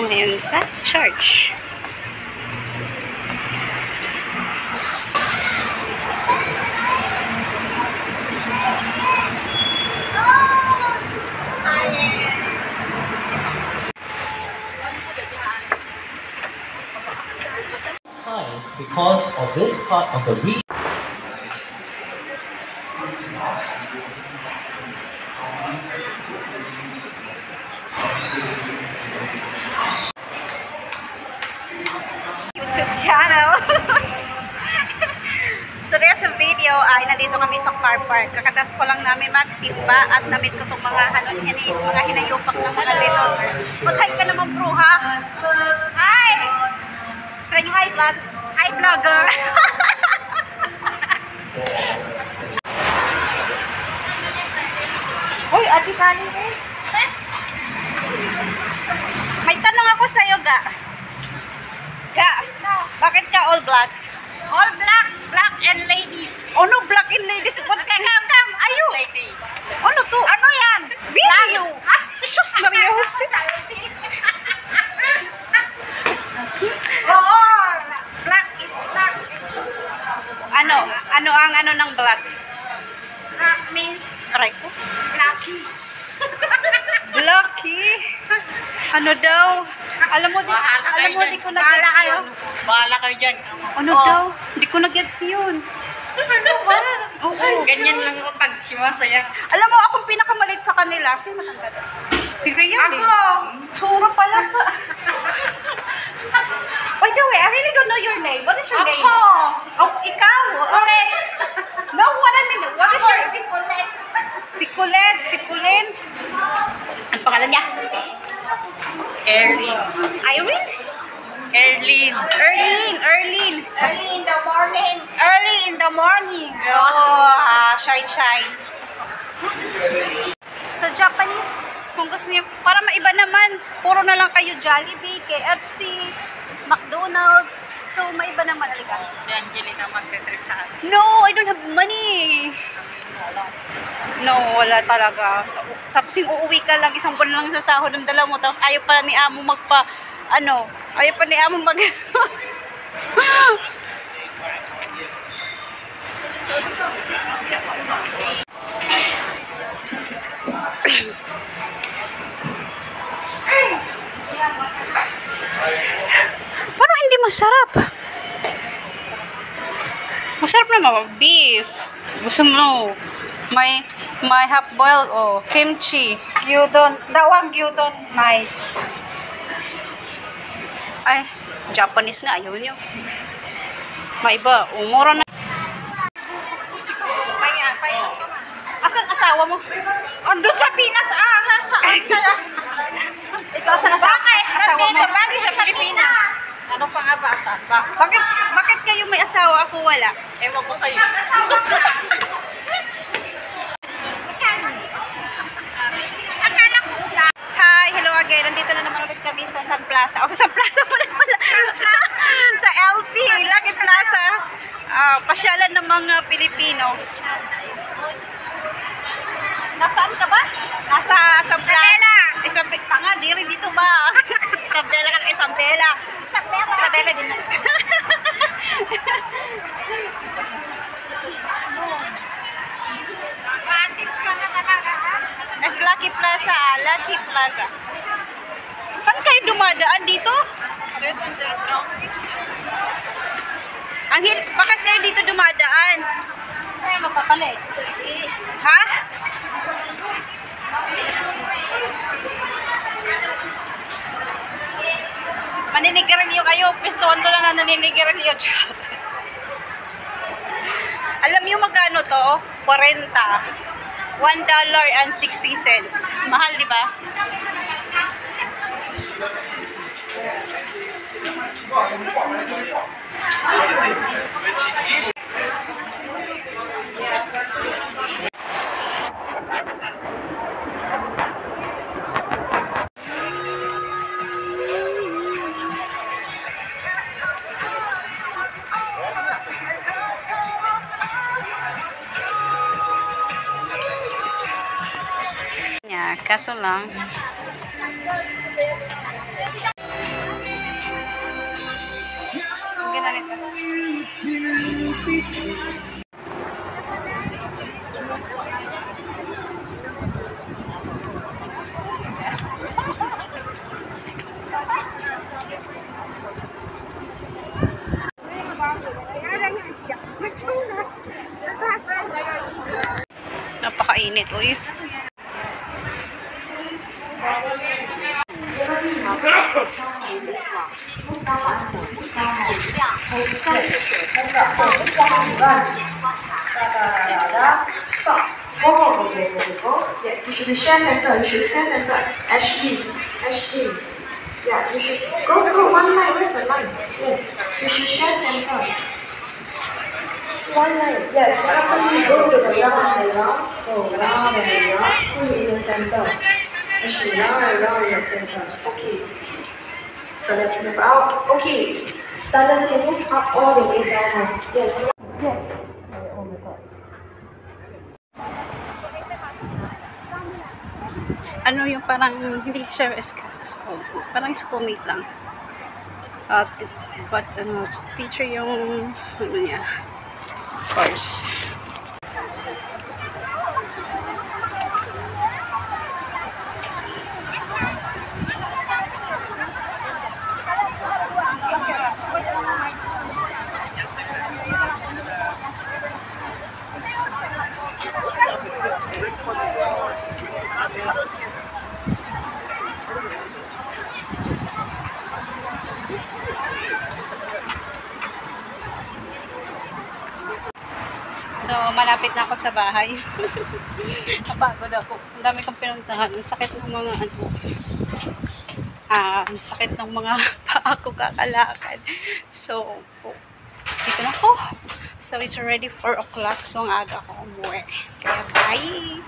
ngayon sa church. Because of this part of the region. YouTube channel. Today's video ay nandito kami sa car park. Kakatas ko lang namin magsimba at namit ko itong mga mga hinayupak na mga dito. Mag-hi ka naman bro ha. Hi! Say hi vlog. Hi vlogger. Uy, Ate Sally eh. May tanong ako sa'yo, Ga. Ga, bakit ka all black? All black, black and ladies. Ano black and ladies? What ka kam? Ayo. Lady. Ano to? Ano yan? Video. Ah, Sus Maria Jose. Oo. Black is black. Ano ang ano ng black? Black means Aray ko. blacky. Blacky? Ano daw? Alam mo, di ko nag-gets yun. Bahala kayo dyan. Ano daw? Di ko nag-gets yun. Oo. Ganyan lang ako pag simasaya. Alam mo, akong pinakamalit sa kanila. Sino matangkad? Si Rhea. Ako! Tsura pala ka. By the way, I really don't know your name. What is your name? Ako! Oh, ikaw? Correct! No, what I mean, what is your... Si Colette. Si Colette, si Pauline. Ang pangalan niya? Erlyn. Irene? Erlyn. Erlyn. Early in the morning. Early in the morning. Oh, shine. Sa Japanese, kung gusto niyo, para maiba naman, puro na lang kayo Jollibee, KFC, McDonald's. So, maiba naman, alika. Si Angelina magte-trip sa atin. No, I don't have money. No, wala talaga. Tapos yung uuwi ka lang, isang buwan lang sa sahod ng dala mo, tapos ayaw pa ni amo ayaw pa ni amo mag... Parang hindi masarap. Masarap naman, beef. Gusto mo, may half boiled, kimchi. Gyudon. Dawang gyudon. Nice. Ay, Japanese nga. Ayaw nyo. Maiba. Umura na. Asan asawa mo? Andun sa Pinas, saan? Ikaw, asan asawa mo? Bakit sa Pilipinas? Ano pa nga ba? Saan ba? Bakit kayo may asawa, ako wala? Ewan ko sa'yo. Hi, hello again. Nandito na naman ulit kami sa Sun Plaza. O, sa Sun Plaza pala. Sa LP, Lucky Plaza. Pasyalan ng mga Pilipino. Nasaan ka ba? Nasa Isabela. Isabela. Tanga, di rin dito ba? Isabela ka na, Isabela. Isabela din na. Nasa Lucky Plaza, Lucky Plaza. Saan kayo dumadaan dito? There's underground. Bakit kayo dito dumadaan? Ay, mapapalit. Ha? Maninigarilyo kayo. Pistuan ko lang na naninigarilyo. Alam niyo magkano to? 40. $1.60. Mahal, di ba? Kaso lang Napakainit, uy. Stop. Go. Yes, you should be share center. You should share center. Ashley. Yeah, you should go. One line. Where's the line? Yes, you should share center. One line. Yes. After you go to the round and round, go round and round. So you're in the center. Ashley, round and round in the center. Okay. So let's move out. Okay. Stand as you move up all the way down. Yes. Yes. Oh my God. Ano yung parang, hindi siya school, parang schoolmate lang. But, teacher yung, ano niya, course. So, malapit na ako sa bahay. Napagod ako. Ang dami kong pinuntahan. Ang sakit ng mga ang sakit ng mga paa ko kakalakad. So, dito na ako. So, it's already 4 o'clock. So, ang aga ko umuwi. Kaya, bye!